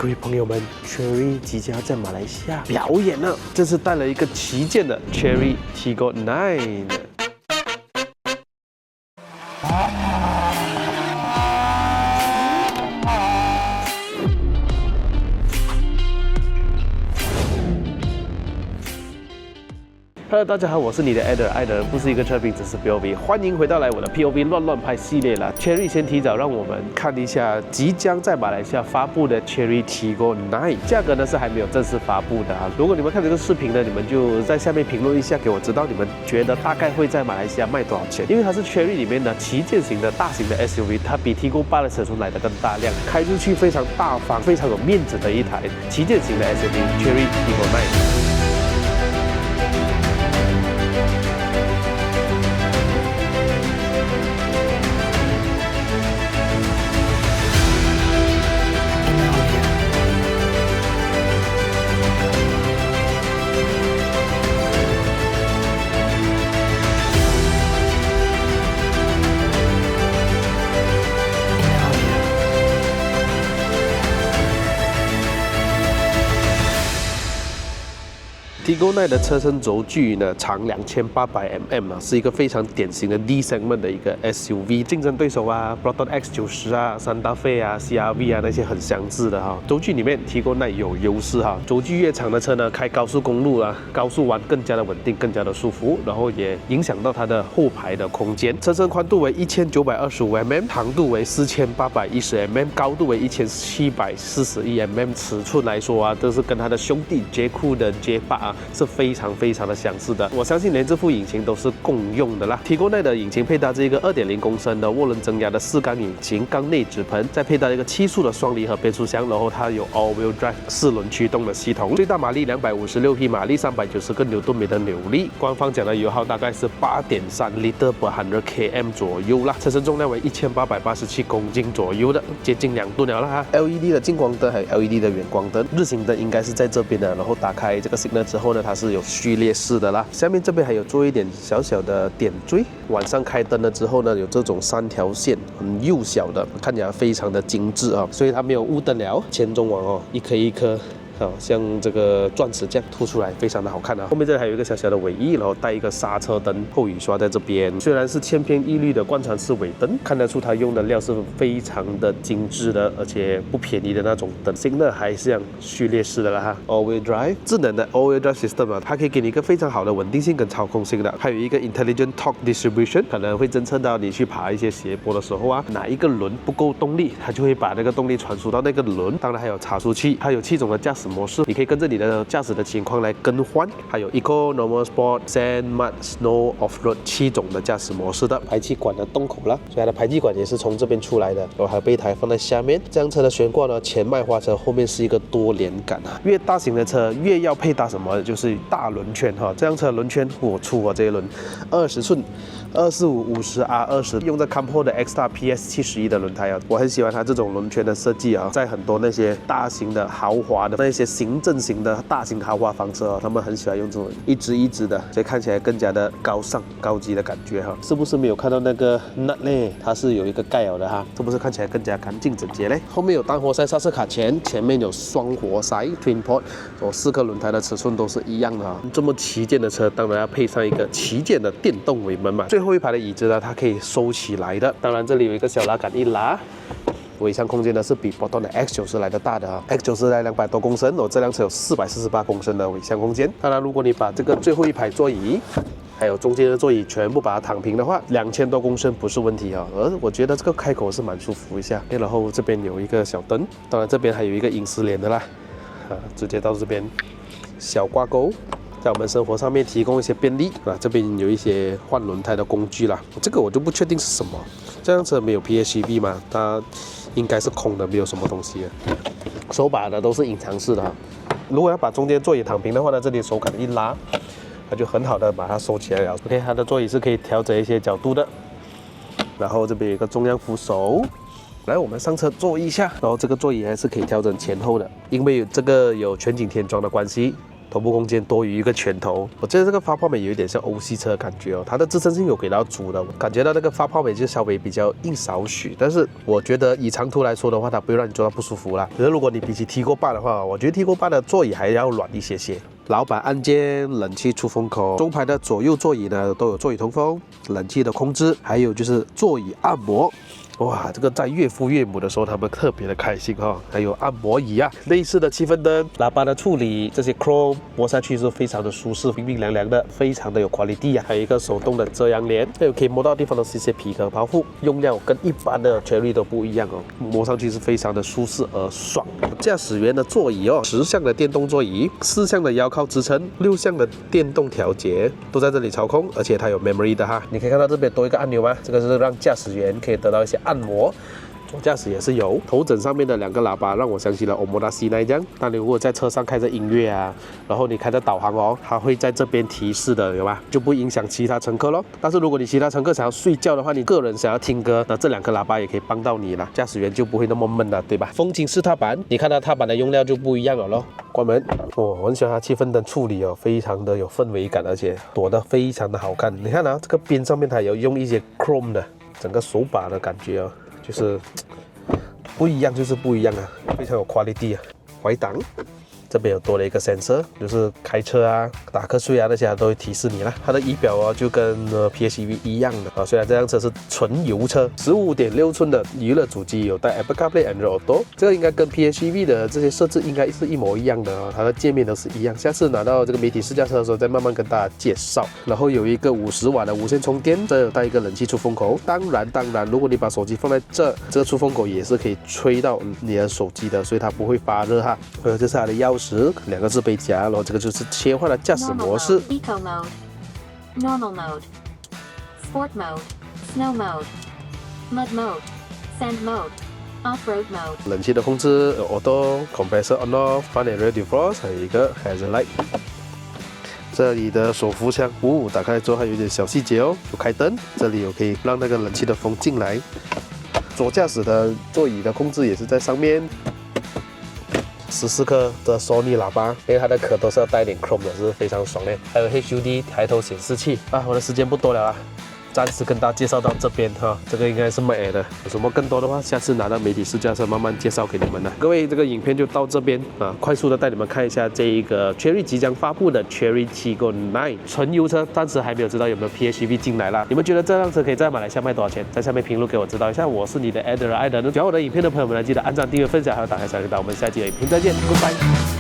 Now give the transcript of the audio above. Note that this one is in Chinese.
各位朋友们 ，Chery 即将在马来西亚表演了，这次带了一个旗舰的 Chery Tigor 9。Hello， 大家好，我是你的 Eder， 爱的人不是一个车评，只是 POV。欢迎回到我的 POV 乱拍系列啦。Chery 先提早让我们看一下即将在马来西亚发布的 Chery Tigor 9，价格呢是还没有正式发布的啊。如果你们看这个视频呢，你们就在下面评论一下，给我知道你们觉得大概会在马来西亚卖多少钱？因为它是 Chery 里面的旗舰型的大型的 SUV， 它比 Tigor 8的尺寸来的更大量，开出去非常大方、非常有面子的一台旗舰型的 SUV Chery Tigor 9。Tigor 9的车身轴距呢长2800mm 啊，是一个非常典型的 D segment 的一个 SUV， 竞争对手啊 Proton X90啊、Santa Fe 啊、CR-V 啊那些很相似的哈。轴距里面 Tigor 9有优势哈，轴距越长的车呢，开高速公路啊、高速弯更加的稳定，更加的舒服，然后也影响到它的后排的空间。车身宽度为1925mm， 长度为4810mm， 高度为1741mm。尺寸来说啊，这是跟它的兄弟捷酷的 J8啊是非常的相似的。我相信连这副引擎都是共用的啦。Tigor 9的引擎配搭这个2.0公升的涡轮增压的4缸引擎，缸内直喷，再配搭一个7速的双离合变速箱，然后它有 All-Wheel Drive 4轮驱动的系统，最大马力256匹马力，390个牛顿米的扭力。官方讲的油耗大概是8.3 Liter per 100 km 左右啦，车身重量为1887公斤左右的，接近2吨了啦。LED 的近光灯还有 LED 的远光灯，日行灯应该是在这边的，然后打开这个 signal 之后呢，它是有序列式的啦。下面这边还有做一点小小的点缀，晚上开灯了之后呢，有这种3条线，很幼小的，看起来非常的精致啊。所以它没有雾灯了，前中网哦，一颗一颗。像这个钻石这样凸出来，非常的好看啊。后面这里还有一个小小的尾翼，然后带一个刹车灯，后雨刷在这边。虽然是千篇一律的贯穿式尾灯，看得出它用的料是非常的精致的，而且不便宜的那种灯。新的还是像序列式的啦哈。All-Wheel Drive 智能的 All-Wheel Drive System 啊，它可以给你一个非常好的稳定性跟操控性的。还有一个 Intelligent Torque Distribution， 可能会侦测到你去爬一些斜坡的时候啊，哪一个轮不够动力，它就会把那个动力传输到那个轮。当然还有差速器，还有7种的驾驶模式，你可以跟着你的驾驶的情况来更换。还有 Eco、Normal、Sport、Sand、Mud、Snow、Off-Road 7种的驾驶模式的。排气管的洞口啦，所以它的排气管也是从这边出来的，然后还有备胎放在下面。这辆车的悬挂呢，前麦花车，后面是一个多连杆啊。越大型的车越要配搭什么，就是大轮圈哈。这辆车的轮圈我出这一轮20寸。2550R20 用在 Campo 的 X-Star PS71的轮胎啊，我很喜欢它这种轮圈的设计啊，在很多那些大型的豪华的那些行政型的大型豪华房车啊，他们很喜欢用这种一支一支的，所以看起来更加的高尚高级的感觉哈。是不是没有看到那个 nut 呢？它是有一个盖了的哈，是不是看起来更加干净整洁嘞？后面有单活塞刹车卡钳，前面有双活塞 Twin Port， 4个轮胎的尺寸都是一样的啊。这么旗舰的车，当然要配上一个旗舰的电动尾门嘛。最后一排的椅子呢，它可以收起来的。当然这里有一个小拉杆，一拉，尾箱空间呢是比 Proton 的 X90 来的大的啊。X90 来200多公升，这辆车有448公升的尾箱空间。当然，如果你把这个最后一排座椅，还有中间的座椅全部把它躺平的话，2000多公升不是问题啊。而我觉得这个开口是蛮舒服一下。然后这边有一个小灯，当然这边还有一个隐私帘的啦，直接到这边小挂钩。在我们生活上面提供一些便利啊，这边有一些换轮胎的工具啦，这个我就不确定是什么。这辆车没有 PHEV 嘛，它应该是空的，没有什么东西的。手把的都是隐藏式的哈。如果要把中间座椅躺平的话呢，这里手杆一拉，它就很好的把它收起来了。OK， 它的座椅是可以调整一些角度的。然后这边有一个中央扶手。来，我们上车坐一下，然后这个座椅还是可以调整前后的，因为这个有全景天窗的关系。头部空间多于一个拳头。我觉得这个发泡眉有一点像欧系车的感觉哦，它的支撑性有给到足的，感觉到那个发泡眉就稍微比较硬少许，但是我觉得以长途来说的话，它不会让你坐到不舒服啦。可是如果你比起 Tigo 8的话，我觉得 Tigo 8的座椅还要软一些些。老板按键、冷气出风口，中排的左右座椅呢都有座椅通风、冷气的控制，还有就是座椅按摩。哇，这个在岳父岳母的时候，他们特别的开心哈、还有按摩椅啊，类似的气氛灯、喇叭的处理，这些 Chrome 摸下去是非常的舒适、冰冰凉凉的，非常的有 quality 啊。还有一个手动的遮阳帘，还有可以摸到地方的是一些皮革包覆，用料跟一般的 Cherry 都不一样哦，摸上去是非常的舒适而爽。驾驶员的座椅哦，10项的电动座椅，4项的腰靠支撑，6项的电动调节，都在这里操控，而且它有 memory 的哈。你可以看到这边多一个按钮吗？这个是让驾驶员可以得到一些按摩。左驾驶也是有，头枕上面的2个喇叭让我想起了 Omoda C9 这样。当你如果在车上开着音乐啊，然后你开着导航哦，它会在这边提示的，有吧？就不影响其他乘客咯。但是如果你其他乘客想要睡觉的话，你个人想要听歌，那这2个喇叭也可以帮到你啦，驾驶员就不会那么闷了，对吧？风景式踏板，你看到踏板的用料就不一样了咯。关门，我很喜欢它气氛灯处理哦，非常的有氛围感，而且躲得非常的好看。你看啊，这个边上面它有用一些 chrome 的，整个手把的感觉哦。就是不一样，就是不一样啊，非常有 quality 啊。怀档这边有多了一个 sensor， 就是开车啊、打瞌睡啊那些都会提示你啦。它的仪表哦就跟PHEV 一样的啊，虽然这辆车是纯油车，15.6寸的娱乐主机，有带 Apple CarPlay、Android Auto， 这个应该跟 PHEV 的这些设置应该是一模一样的啊，它的界面都是一样。下次拿到这个媒体试驾车的时候再慢慢跟大家介绍。然后有一个50瓦的无线充电，这有带一个冷气出风口。当然，如果你把手机放在这个出风口也是可以吹到你的手机的，所以它不会发热哈。这是它的钥匙，2个自备夹，然后这个就是切换的驾驶模式。Eco mode, normal mode, sport mode, snow mode, mud mode, sand mode, off-road mode。冷气的控制有 auto compressor on off、fan and rear defrost， 还有一个 hazard light。这里的手扶箱，打开之后还有一点小细节哦，有开灯，这里有可以让那个冷气的风进来。左驾驶的座椅的控制也是在上面。14颗的 Sony 喇叭，因为它的壳都是要带点 chrome 的，是非常爽的。还有 HUD 抬头显示器啊，我的时间不多了啊，暂时跟大家介绍到这边哈，这个应该是买的。有什么更多的话，下次拿到媒体试驾车慢慢介绍给你们了。各位，这个影片就到这边啊，快速的带你们看一下这一个 Cherry 即将发布的 Cherry Tiggo 9纯油车，暂时还没有知道有没有 PHEV 进来啦。你们觉得这辆车可以在马来西亚卖多少钱？在下面评论给我知道一下。我是你的 Eder 爱德，喜欢我的影片的朋友们呢，记得按赞、订阅、分享，还有打开小铃铛。我们下期的影片再见，拜拜。